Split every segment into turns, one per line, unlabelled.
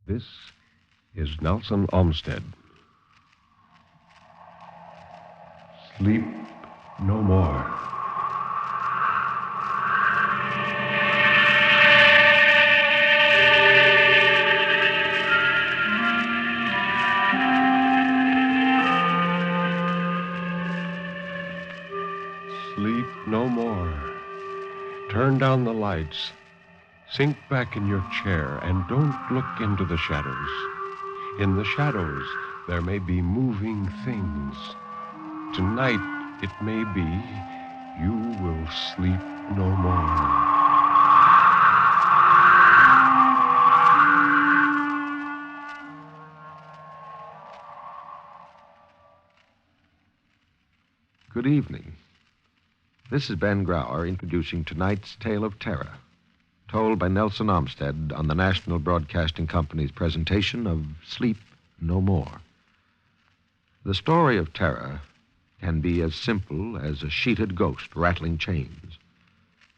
This is Nelson Olmsted. Sleep no more. Sleep no more. Turn down the lights. Sink back in your chair and don't look into the shadows. In the shadows, there may be moving things. Tonight, it may be you will sleep no more.
Good evening. This is Ben Grauer introducing tonight's tale of terror, told by Nelson Olmsted on the National Broadcasting Company's presentation of Sleep No More. The story of terror can be as simple as a sheeted ghost rattling chains.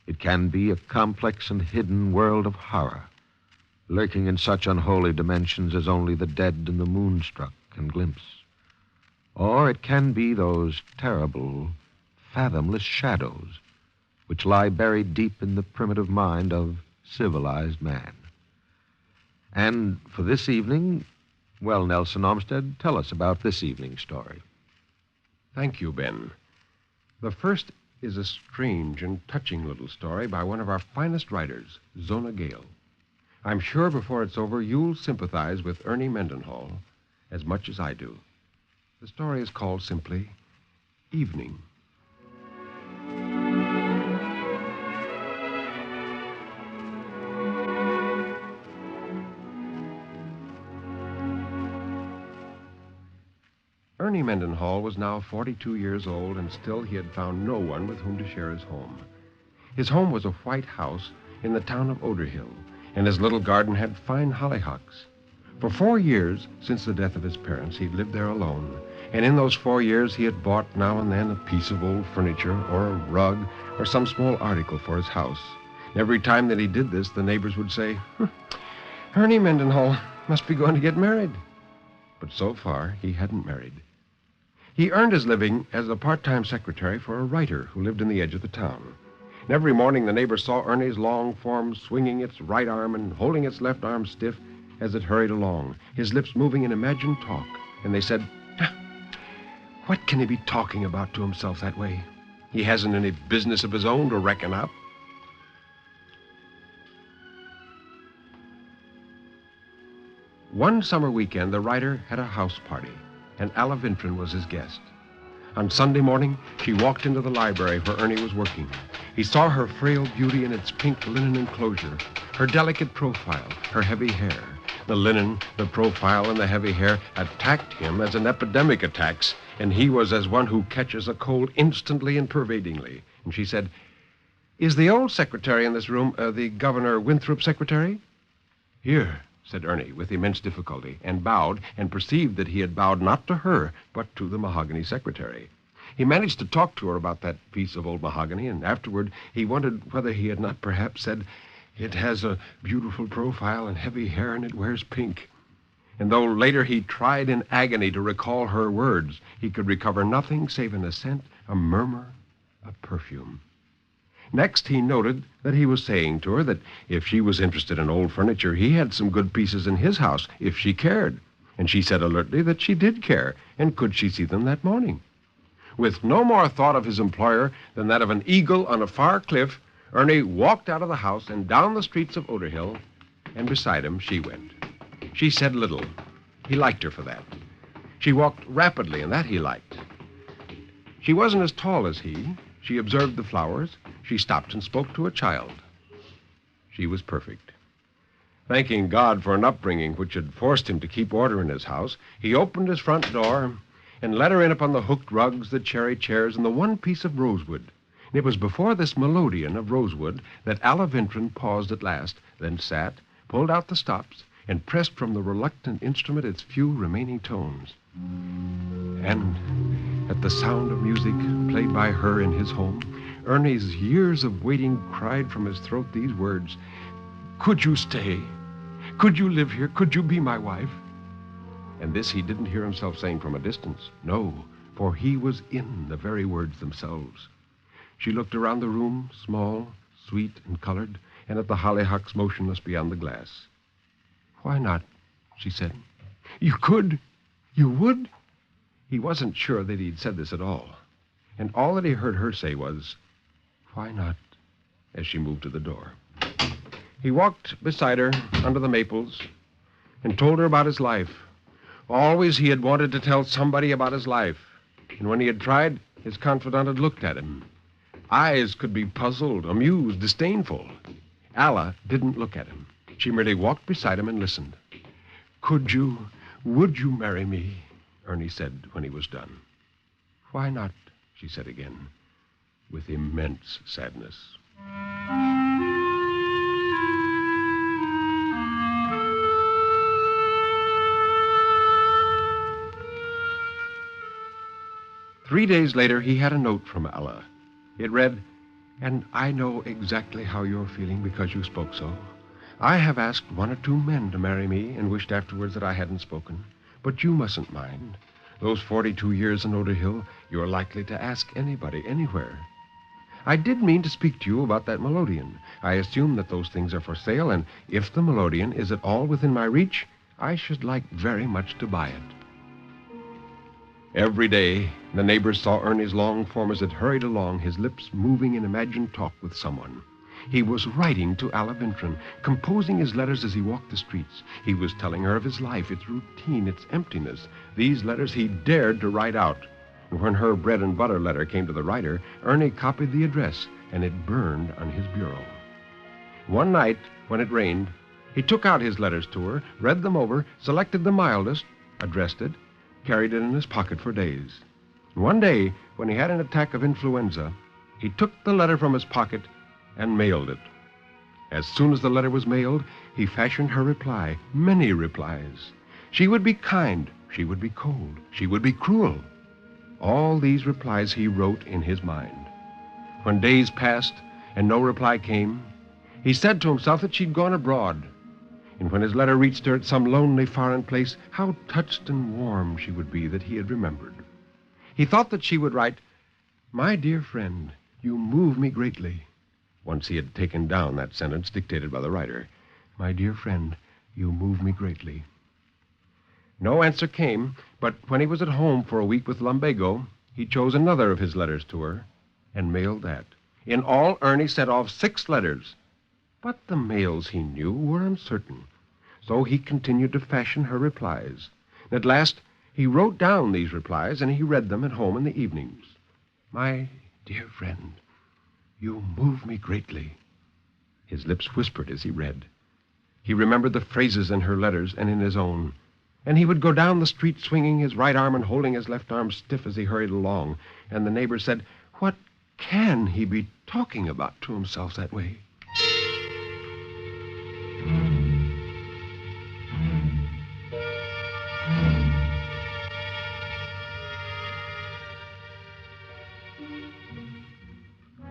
It can be a complex and hidden world of horror, lurking in such unholy dimensions as only the dead and the moonstruck can glimpse. Or it can be those terrible, fathomless shadows which lie buried deep in the primitive mind of civilized man. And for this evening, well, Nelson Olmsted, tell us about this evening's story.
Thank you, Ben. The first is a strange and touching little story by one of our finest writers, Zona Gale. I'm sure before it's over, you'll sympathize with Ernie Mendenhall as much as I do. The story is called simply Evening. Ernie Mendenhall was now 42 years old, and still he had found no one with whom to share his home. His home was a white house in the town of Odor, and his little garden had fine hollyhocks. For 4 years, since the death of his parents, he'd lived there alone, and in those 4 years he had bought now and then a piece of old furniture or a rug or some small article for his house. Every time that he did this, the neighbors would say, Ernie Mendenhall must be going to get married. But so far, he hadn't married. He earned his living as a part-time secretary for a writer who lived in the edge of the town. And every morning the neighbors saw Ernie's long form swinging its right arm and holding its left arm stiff as it hurried along, his lips moving in imagined talk. And they said, what can he be talking about to himself that way? He hasn't any business of his own to reckon up. One summer weekend, the writer had a house party, and Alla Vintrin was his guest. On Sunday morning, she walked into the library where Ernie was working. He saw her frail beauty in its pink linen enclosure, her delicate profile, her heavy hair. The linen, the profile, and the heavy hair attacked him as an epidemic attacks, and he was as one who catches a cold instantly and pervadingly. And she said, is the old secretary in this room the Governor Winthrop's secretary? Here, said Ernie with immense difficulty, and bowed, and perceived that he had bowed not to her, but to the mahogany secretary. He managed to talk to her about that piece of old mahogany, and afterward he wondered whether he had not perhaps said, it has a beautiful profile and heavy hair, and it wears pink. And though later he tried in agony to recall her words, he could recover nothing save an assent, a murmur, a perfume. Next, he noted that he was saying to her that if she was interested in old furniture, he had some good pieces in his house, if she cared. And she said alertly that she did care, and could she see them that morning? With no more thought of his employer than that of an eagle on a far cliff, Ernie walked out of the house and down the streets of Odor Hill, and beside him she went. She said little. He liked her for that. She walked rapidly, and that he liked. She wasn't as tall as he. She observed the flowers. She stopped and spoke to a child. She was perfect. Thanking God for an upbringing which had forced him to keep order in his house, he opened his front door and let her in upon the hooked rugs, the cherry chairs, and the one piece of rosewood. And it was before this melodeon of rosewood that Alla Vintrin paused at last, then sat, pulled out the stops, and pressed from the reluctant instrument its few remaining tones. And at the sound of music played by her in his home, Ernie's years of waiting cried from his throat these words, could you stay? Could you live here? Could you be my wife? And this he didn't hear himself saying from a distance. No, for he was in the very words themselves. She looked around the room, small, sweet, and colored, and at the hollyhocks motionless beyond the glass. Why not? She said. You could? You would? He wasn't sure that he'd said this at all. And all that he heard her say was, why not? As she moved to the door. He walked beside her under the maples and told her about his life. Always he had wanted to tell somebody about his life. And when he had tried, his confidant had looked at him. Eyes could be puzzled, amused, disdainful. Alla didn't look at him. She merely walked beside him and listened. Would you marry me? Ernie said when he was done. Why not? She said again, with immense sadness. Three days later, he had a note from Alla. It read, and I know exactly how you're feeling because you spoke so. I have asked one or two men to marry me and wished afterwards that I hadn't spoken. But you mustn't mind. Those 42 years in Odor Hill, you're likely to ask anybody, anywhere. I did mean to speak to you about that melodeon. I assume that those things are for sale, and if the melodeon is at all within my reach, I should like very much to buy it. Every day, the neighbors saw Ernie's long form as it hurried along, his lips moving in imagined talk with someone. He was writing to Alla Vintran, composing his letters as he walked the streets. He was telling her of his life, its routine, its emptiness. These letters he dared to write out. And when her bread and butter letter came to the writer, Ernie copied the address, and it burned on his bureau. One night, when it rained, he took out his letters to her, read them over, selected the mildest, addressed it, carried it in his pocket for days. One day, when he had an attack of influenza, he took the letter from his pocket and mailed it. As soon as the letter was mailed, he fashioned her reply, many replies. She would be kind, she would be cold, she would be cruel. All these replies he wrote in his mind. When days passed and no reply came, he said to himself that she'd gone abroad. And when his letter reached her at some lonely foreign place, how touched and warm she would be that he had remembered. He thought that she would write, "My dear friend, you move me greatly." Once he had taken down that sentence dictated by the writer. "My dear friend, you move me greatly." No answer came, but when he was at home for a week with Lumbago, he chose another of his letters to her and mailed that. In all, Ernie sent off 6 letters. But the mails, he knew, were uncertain. So he continued to fashion her replies. At last, he wrote down these replies, and he read them at home in the evenings. "My dear friend, you move me greatly." His lips whispered as he read. He remembered the phrases in her letters and in his own. And he would go down the street swinging his right arm and holding his left arm stiff as he hurried along. And the neighbors said, "What can he be talking about to himself that way?"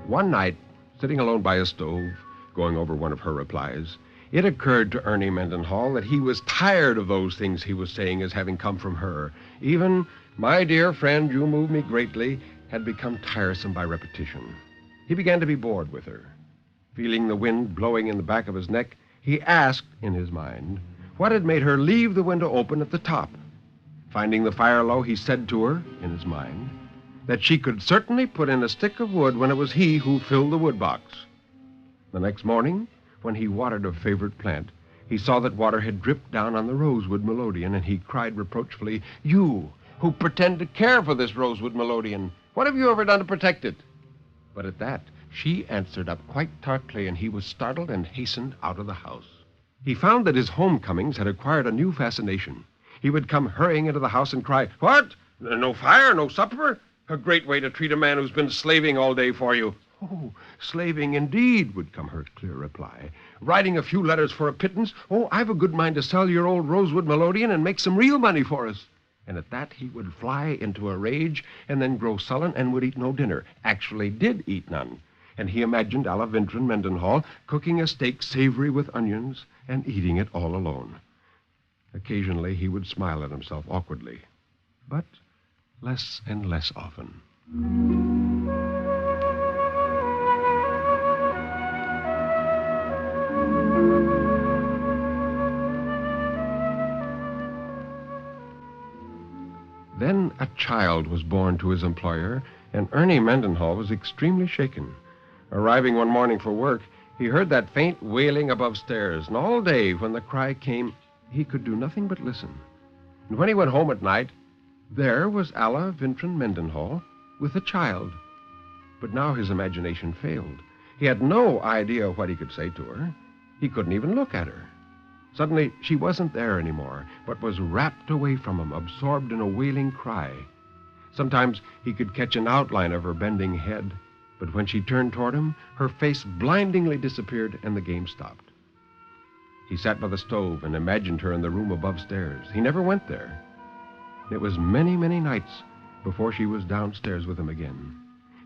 One night, sitting alone by a stove, going over one of her replies, it occurred to Ernie Mendenhall that he was tired of those things he was saying as having come from her. Even, "My dear friend, you move me greatly," had become tiresome by repetition. He began to be bored with her. Feeling the wind blowing in the back of his neck, he asked, in his mind, what had made her leave the window open at the top. Finding the fire low, he said to her, in his mind, that she could certainly put in a stick of wood when it was he who filled the wood box. The next morning, when he watered a favorite plant, he saw that water had dripped down on the rosewood melodeon, and he cried reproachfully, "You, who pretend to care for this rosewood melodeon, what have you ever done to protect it?" But at that, she answered up quite tartly, and he was startled and hastened out of the house. He found that his homecomings had acquired a new fascination. He would come hurrying into the house and cry, "What? No fire, no supper? A great way to treat a man who's been slaving all day for you." "Oh, slaving indeed," would come her clear reply. "Writing a few letters for a pittance? Oh, I've a good mind to sell your old rosewood melodeon and make some real money for us." And at that he would fly into a rage and then grow sullen and would eat no dinner. Actually did eat none. And he imagined Alla Vintran Mendenhall cooking a steak savory with onions and eating it all alone. Occasionally, he would smile at himself awkwardly, but less and less often. Then a child was born to his employer, and Ernie Mendenhall was extremely shaken. Arriving one morning for work, he heard that faint wailing above stairs, and all day when the cry came, he could do nothing but listen. And when he went home at night, there was Alla Vintran Mendenhall with a child. But now his imagination failed. He had no idea what he could say to her. He couldn't even look at her. Suddenly, she wasn't there anymore, but was wrapped away from him, absorbed in a wailing cry. Sometimes he could catch an outline of her bending head, but when she turned toward him, her face blindingly disappeared and the game stopped. He sat by the stove and imagined her in the room above stairs. He never went there. It was many, many nights before she was downstairs with him again.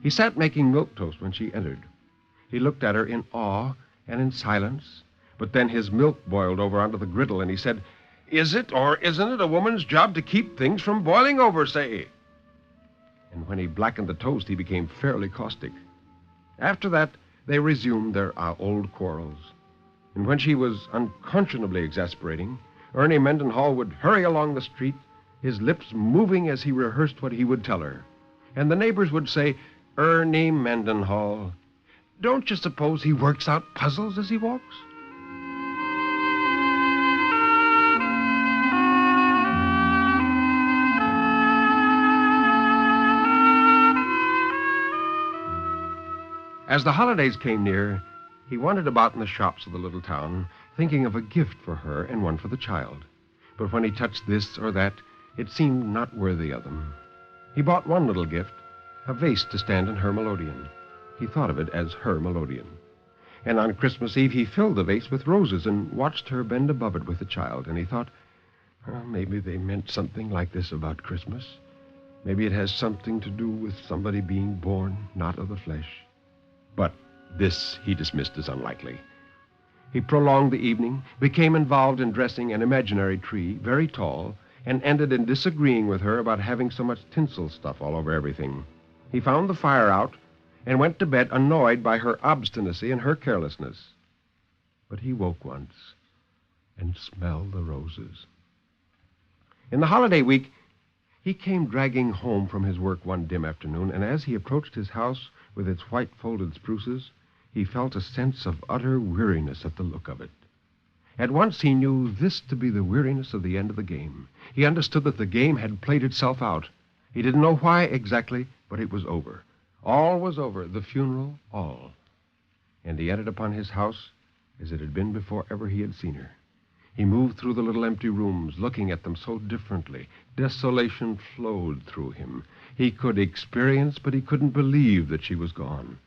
He sat making milk toast when she entered. He looked at her in awe and in silence, but then his milk boiled over onto the griddle, and he said, "Is it or isn't it a woman's job to keep things from boiling over, say?" And when he blackened the toast, he became fairly caustic. After that, they resumed their old quarrels. And when she was unconscionably exasperating, Ernie Mendenhall would hurry along the street, his lips moving as he rehearsed what he would tell her. And the neighbors would say, "Ernie Mendenhall, don't you suppose he works out puzzles as he walks?" As the holidays came near, he wandered about in the shops of the little town, thinking of a gift for her and one for the child. But when he touched this or that, it seemed not worthy of them. He bought one little gift, a vase to stand in her melodeon. He thought of it as her melodeon. And on Christmas Eve, he filled the vase with roses and watched her bend above it with the child. And he thought, maybe they meant something like this about Christmas. Maybe it has something to do with somebody being born, not of the flesh. But this he dismissed as unlikely. He prolonged the evening, became involved in dressing an imaginary tree, very tall, and ended in disagreeing with her about having so much tinsel stuff all over everything. He found the fire out and went to bed annoyed by her obstinacy and her carelessness. But he woke once and smelled the roses. In the holiday week, he came dragging home from his work one dim afternoon, and as he approached his house with its white folded spruces, he felt a sense of utter weariness at the look of it. At once he knew this to be the weariness of the end of the game. He understood that the game had played itself out. He didn't know why exactly, but it was over. All was over, the funeral, all. And he entered upon his house as it had been before ever he had seen her. He moved through the little empty rooms, looking at them so differently. Desolation flowed through him. He could experience, but he couldn't believe that she was gone.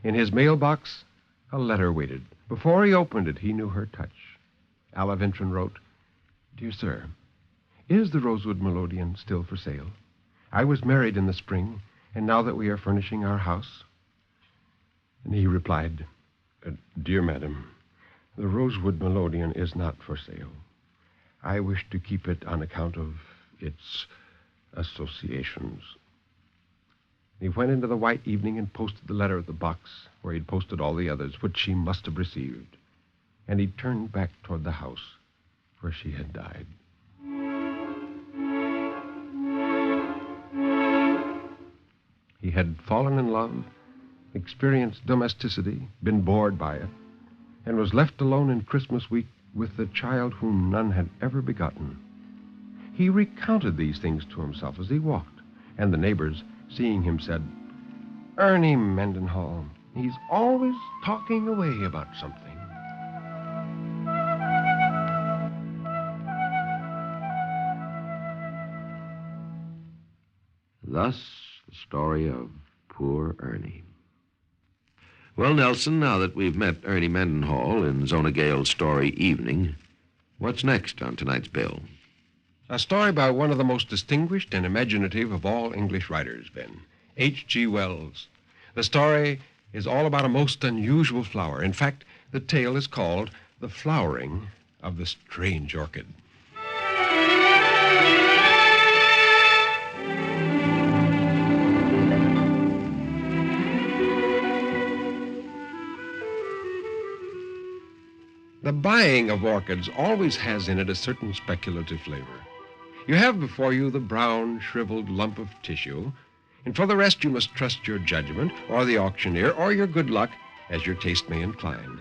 In his mailbox, a letter waited. Before he opened it, he knew her touch. Alla Vintran wrote, "Dear Sir, is the rosewood melodeon still for sale? I was married in the spring, and now that we are furnishing our house." And he replied, "Dear Madam, the rosewood melodeon is not for sale. I wish to keep it on account of its associations." He went into the white evening and posted the letter at the box where he'd posted all the others, which she must have received. And he turned back toward the house where she had died. He had fallen in love, experienced domesticity, been bored by it, and was left alone in Christmas week with the child whom none had ever begotten. He recounted these things to himself as he walked, and the neighbors, seeing him, said, "Ernie Mendenhall, he's always talking away about something."
Thus, the story of poor Ernie. Well, Nelson, now that we've met Ernie Mendenhall in Zona Gale's story Evening, what's next on tonight's bill?
A story by one of the most distinguished and imaginative of all English writers, Ben, H.G. Wells. The story is all about a most unusual flower. In fact, the tale is called The Flowering of the Strange Orchid. The buying of orchids always has in it a certain speculative flavor. You have before you the brown, shriveled lump of tissue, and for the rest you must trust your judgment, or the auctioneer, or your good luck, as your taste may incline.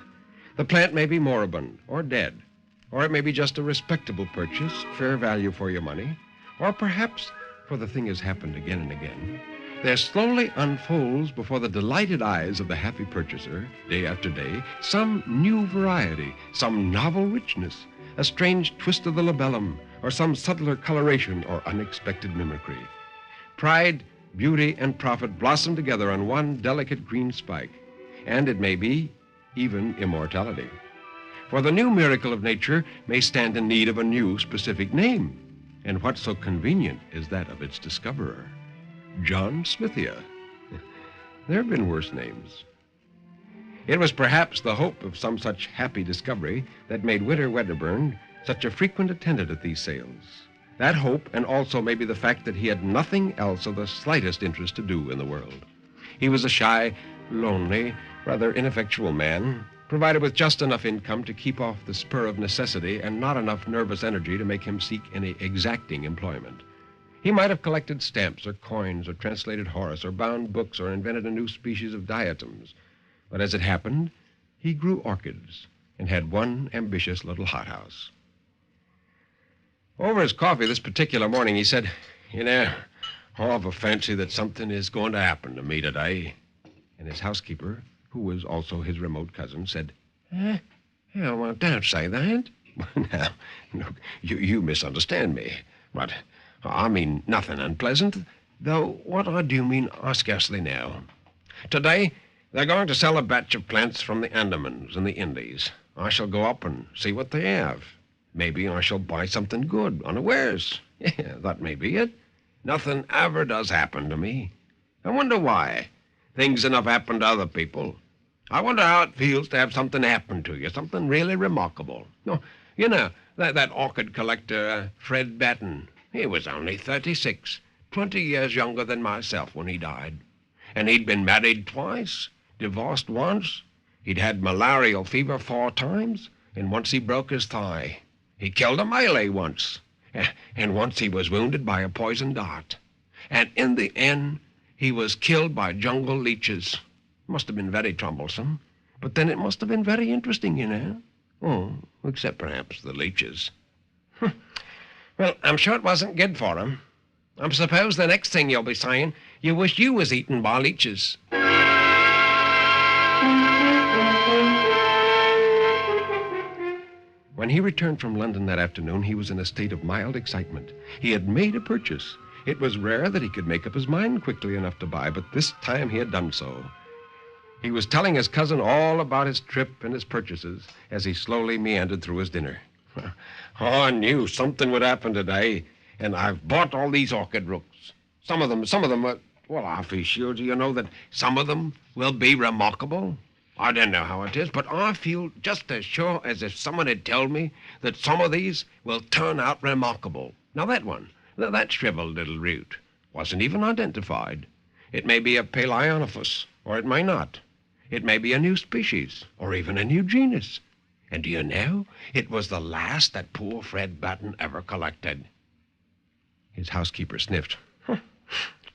The plant may be moribund or dead, or it may be just a respectable purchase, fair value for your money, or perhaps, for the thing has happened again and again, there slowly unfolds before the delighted eyes of the happy purchaser, day after day, some new variety, some novel richness, a strange twist of the labellum, or some subtler coloration or unexpected mimicry. Pride, beauty, and profit blossom together on one delicate green spike, and it may be even immortality. For the new miracle of nature may stand in need of a new specific name, and what so convenient is that of its discoverer? John Smithia. There have been worse names. It was perhaps the hope of some such happy discovery that made Winter Wedderburn such a frequent attendant at these sales. That hope, and also maybe the fact that he had nothing else of the slightest interest to do in the world. He was a shy, lonely, rather ineffectual man, provided with just enough income to keep off the spur of necessity and not enough nervous energy to make him seek any exacting employment. He might have collected stamps or coins or translated Horace or bound books or invented a new species of diatoms. But as it happened, he grew orchids and had one ambitious little hothouse. Over his coffee this particular morning, he said, "You know, I've a fancy that something is going to happen to me today." And his housekeeper, who was also his remote cousin, said, "Oh, well, don't say that." Now, look, you misunderstand me. But I mean nothing unpleasant, though what I do mean I scarcely know. Today, they're going to sell a batch of plants from the Andamans and the Indies. I shall go up and see what they have. Maybe I shall buy something good, unawares. Yeah, that may be it. Nothing ever does happen to me. I wonder why. Things enough happen to other people. I wonder how it feels to have something happen to you, something really remarkable. No, you know, that orchid collector, Fred Batten, he was only 36, 20 years younger than myself when he died. And he'd been married twice, divorced once. He'd had malarial fever 4 times, and once he broke his thigh. He killed a Malay once, and once he was wounded by a poisoned dart. And in the end, he was killed by jungle leeches. Must have been very troublesome, but then it must have been very interesting, you know. Oh, except perhaps the leeches. Well, I'm sure it wasn't good for him. I suppose the next thing you'll be saying, you wish you was eaten by leeches. When he returned from London that afternoon, he was in a state of mild excitement. He had made a purchase. It was rare that he could make up his mind quickly enough to buy, but this time he had done so. He was telling his cousin all about his trip and his purchases as he slowly meandered through his dinner. I knew something would happen today, and I've bought all these orchid rooks. Some of them, well, I feel sure, do you know, that some of them will be remarkable? I don't know how it is, but I feel just as sure as if someone had told me that some of these will turn out remarkable. Now that one, that shriveled little root, wasn't even identified. It may be a Paleonophus, or it may not. It may be a new species, or even a new genus. And do you know, it was the last that poor Fred Batten ever collected. His housekeeper sniffed.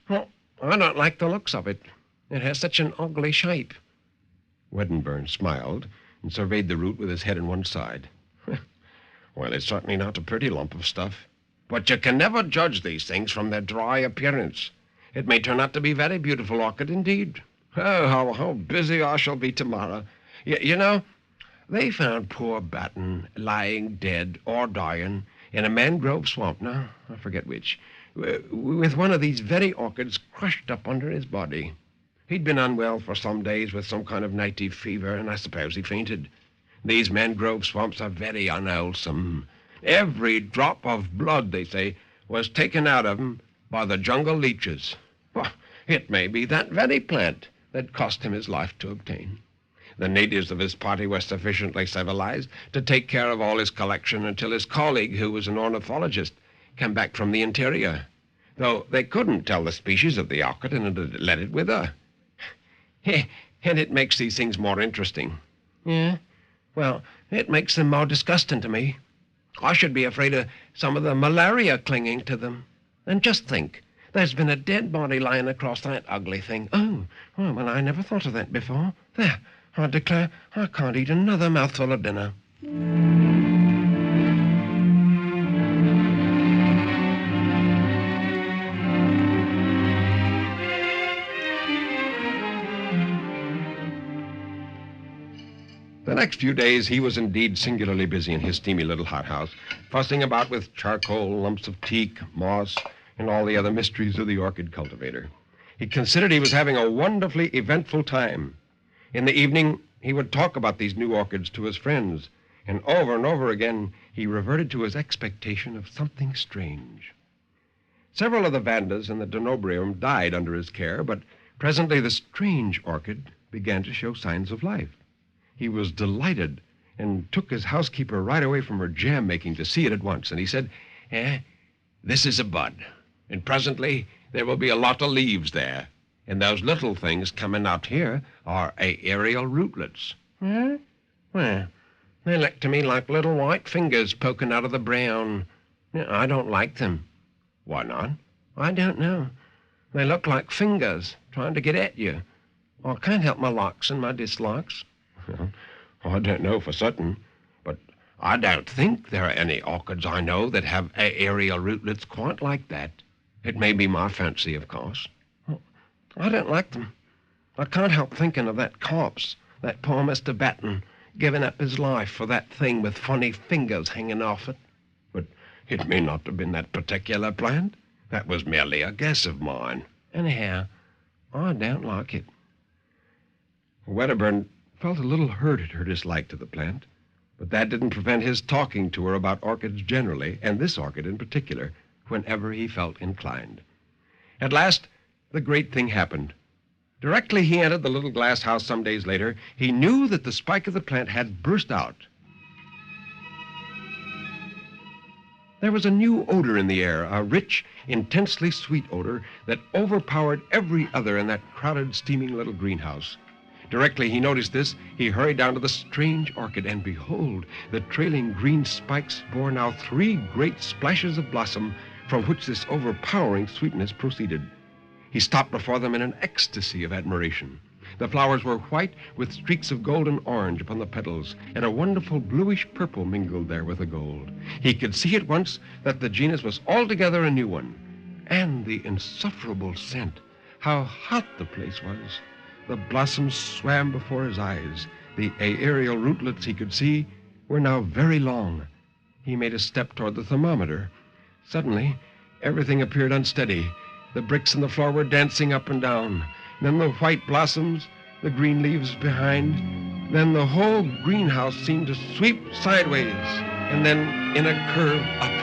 Well, I don't like the looks of it. It has such an ugly shape. Wedderburn smiled and surveyed the root with his head on one side. Well, it's certainly not a pretty lump of stuff. But you can never judge these things from their dry appearance. It may turn out to be a very beautiful orchid indeed. Oh, how busy I shall be tomorrow. You know, they found poor Batten lying dead or dying in a mangrove swamp, now, I forget which, with one of these very orchids crushed up under his body. He'd been unwell for some days with some kind of native fever, and I suppose he fainted. These mangrove swamps are very unwholesome. Every drop of blood, they say, was taken out of him by the jungle leeches. Well, it may be that very plant that cost him his life to obtain. The natives of his party were sufficiently civilized to take care of all his collection until his colleague, who was an ornithologist, came back from the interior. Though they couldn't tell the species of the orchid and had let it wither. And it makes these things more interesting. Yeah? Well, it makes them more disgusting to me. I should be afraid of some of the malaria clinging to them. And just think, there's been a dead body lying across that ugly thing. Oh, well, I never thought of that before. There, I declare I can't eat another mouthful of dinner. The next few days, he was indeed singularly busy in his steamy little hothouse, fussing about with charcoal, lumps of teak, moss, and all the other mysteries of the orchid cultivator. He considered he was having a wonderfully eventful time. In the evening, he would talk about these new orchids to his friends, and over again, he reverted to his expectation of something strange. Several of the vandas in the dendrobium died under his care, but presently the strange orchid began to show signs of life. He was delighted and took his housekeeper right away from her jam making to see it at once. And he said, this is a bud, and presently there will be a lot of leaves there. And those little things coming out here are aerial rootlets. Well, they look to me like little white fingers poking out of the brown. I don't like them. Why not? I don't know. They look like fingers trying to get at you. I can't help my likes and my dislikes. Well, I don't know for certain, but I don't think there are any orchids I know that have aerial rootlets quite like that. It may be my fancy, of course. I don't like them. I can't help thinking of that corpse, that poor Mr. Batten, giving up his life for that thing with funny fingers hanging off it. But it may not have been that particular plant. That was merely a guess of mine. Anyhow, I don't like it. Wedderburn felt a little hurt at her dislike to the plant, but that didn't prevent his talking to her about orchids generally, and this orchid in particular, whenever he felt inclined. At last, the great thing happened. Directly he entered the little glass house some days later, he knew that the spike of the plant had burst out. There was a new odor in the air, a rich, intensely sweet odor that overpowered every other in that crowded, steaming little greenhouse. Directly he noticed this, he hurried down to the strange orchid, and behold, the trailing green spikes bore now 3 great splashes of blossom from which this overpowering sweetness proceeded. He stopped before them in an ecstasy of admiration. The flowers were white with streaks of golden orange upon the petals, and a wonderful bluish purple mingled there with the gold. He could see at once that the genus was altogether a new one. And the insufferable scent, how hot the place was. The blossoms swam before his eyes. The aerial rootlets he could see were now very long. He made a step toward the thermometer. Suddenly, everything appeared unsteady. The bricks in the floor were dancing up and down. Then the white blossoms, the green leaves behind. Then the whole greenhouse seemed to sweep sideways, and then in a curve upward.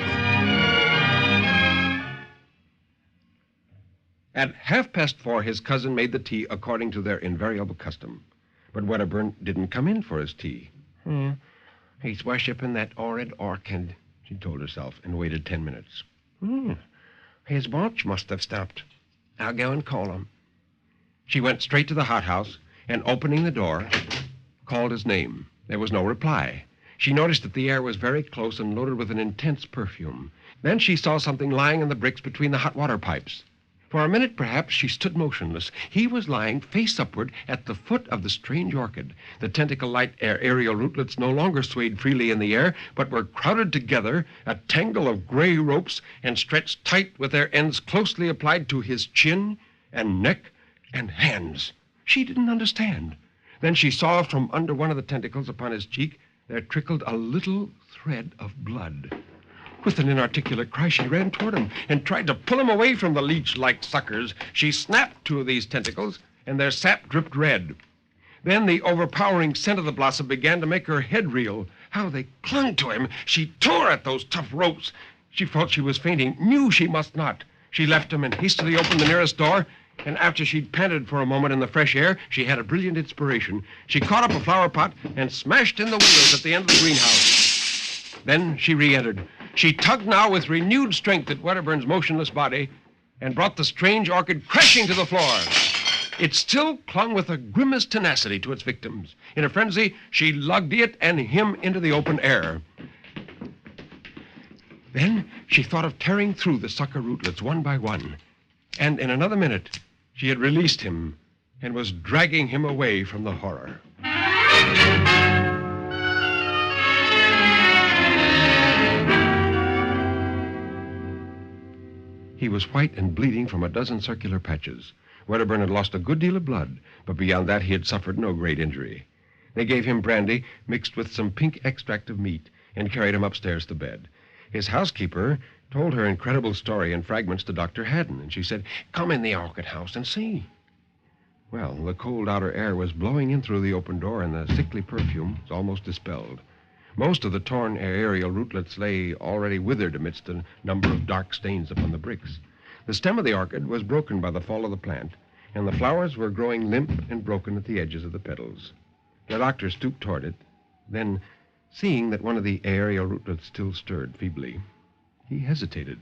At 4:30, his cousin made the tea according to their invariable custom. But Wedderburn didn't come in for his tea. He's worshipping that horrid orchid, she told herself, and waited 10 minutes. His watch must have stopped. I'll go and call him. She went straight to the hothouse, and opening the door, called his name. There was no reply. She noticed that the air was very close and loaded with an intense perfume. Then she saw something lying in the bricks between the hot water pipes. For a minute, perhaps, she stood motionless. He was lying face upward at the foot of the strange orchid. The tentacle-like aerial rootlets no longer swayed freely in the air, but were crowded together, a tangle of gray ropes, and stretched tight with their ends closely applied to his chin and neck and hands. She didn't understand. Then she saw from under one of the tentacles upon his cheek there trickled a little thread of blood. With an inarticulate cry, she ran toward him and tried to pull him away from the leech-like suckers. She snapped 2 of these tentacles, and their sap dripped red. Then the overpowering scent of the blossom began to make her head reel. How they clung to him! She tore at those tough ropes. She felt she was fainting, knew she must not. She left him and hastily opened the nearest door And after she'd panted for a moment in the fresh air, she had a brilliant inspiration. She caught up a flower pot and smashed in the windows at the end of the greenhouse. Then she re-entered. She tugged now with renewed strength at Wedderburn's motionless body and brought the strange orchid crashing to the floor. It still clung with a grimmest tenacity to its victims. In a frenzy, she lugged it and him into the open air. Then she thought of tearing through the sucker rootlets one by one. And in another minute, she had released him and was dragging him away from the horror. He was white and bleeding from a dozen circular patches. Wedderburn had lost a good deal of blood, but beyond that he had suffered no great injury. They gave him brandy mixed with some pink extract of meat and carried him upstairs to bed. His housekeeper told her incredible story in fragments to Dr. Haddon, and she said, "Come in the orchid house and see." Well, the cold outer air was blowing in through the open door, and the sickly perfume was almost dispelled. Most of the torn aerial rootlets lay already withered amidst a number of dark stains upon the bricks. The stem of the orchid was broken by the fall of the plant, and the flowers were growing limp and broken at the edges of the petals. The doctor stooped toward it. Then, seeing that one of the aerial rootlets still stirred feebly, he hesitated.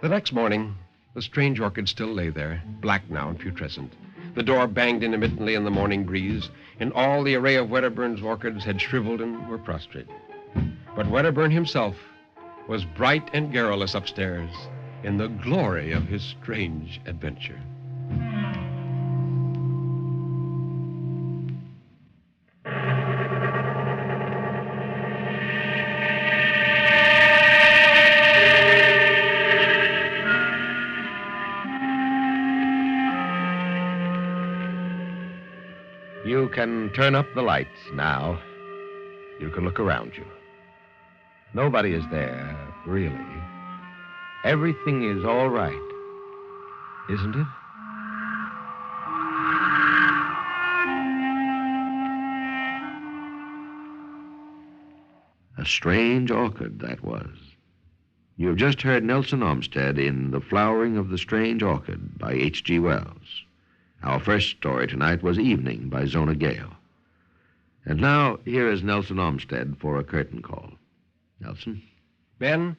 The next morning, the strange orchid still lay there, black now and putrescent. The door banged intermittently in the morning breeze, and all the array of Wedderburn's orchids had shriveled and were prostrate. But Wedderburn himself was bright and garrulous upstairs in the glory of his strange adventure.
You can turn up the lights now. You can look around you. Nobody is there, really. Everything is all right, isn't it? A strange orchid, that was. You have just heard Nelson Olmsted in The Flowering of the Strange Orchid by H.G. Wells. Our first story tonight was Evening by Zona Gale. And now, here is Nelson Olmsted for a curtain call. Nelson?
Ben,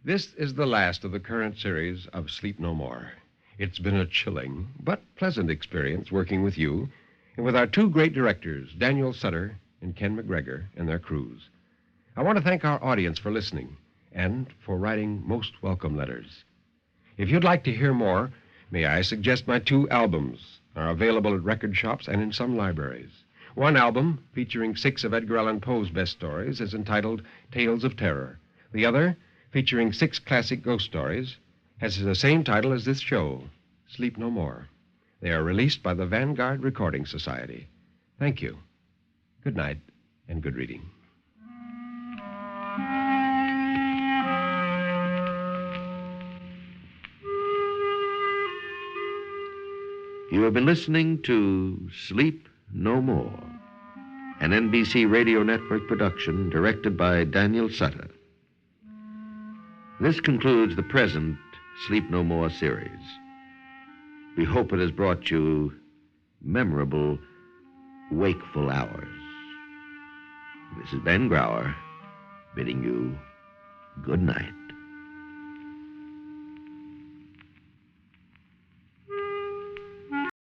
this is the last of the current series of Sleep No More. It's been a chilling but pleasant experience working with you and with our two great directors, Daniel Sutter and Ken McGregor, and their crews. I want to thank our audience for listening and for writing most welcome letters. If you'd like to hear more, may I suggest my two albums are available at record shops and in some libraries. One album, featuring 6 of Edgar Allan Poe's best stories, is entitled Tales of Terror. The other, featuring 6 classic ghost stories, has the same title as this show, Sleep No More. They are released by the Vanguard Recording Society. Thank you. Good night and good reading.
You have been listening to Sleep No More, an NBC Radio Network production directed by Daniel Sutter. This concludes the present Sleep No More series. We hope it has brought you memorable, wakeful hours. This is Ben Grauer bidding you good night.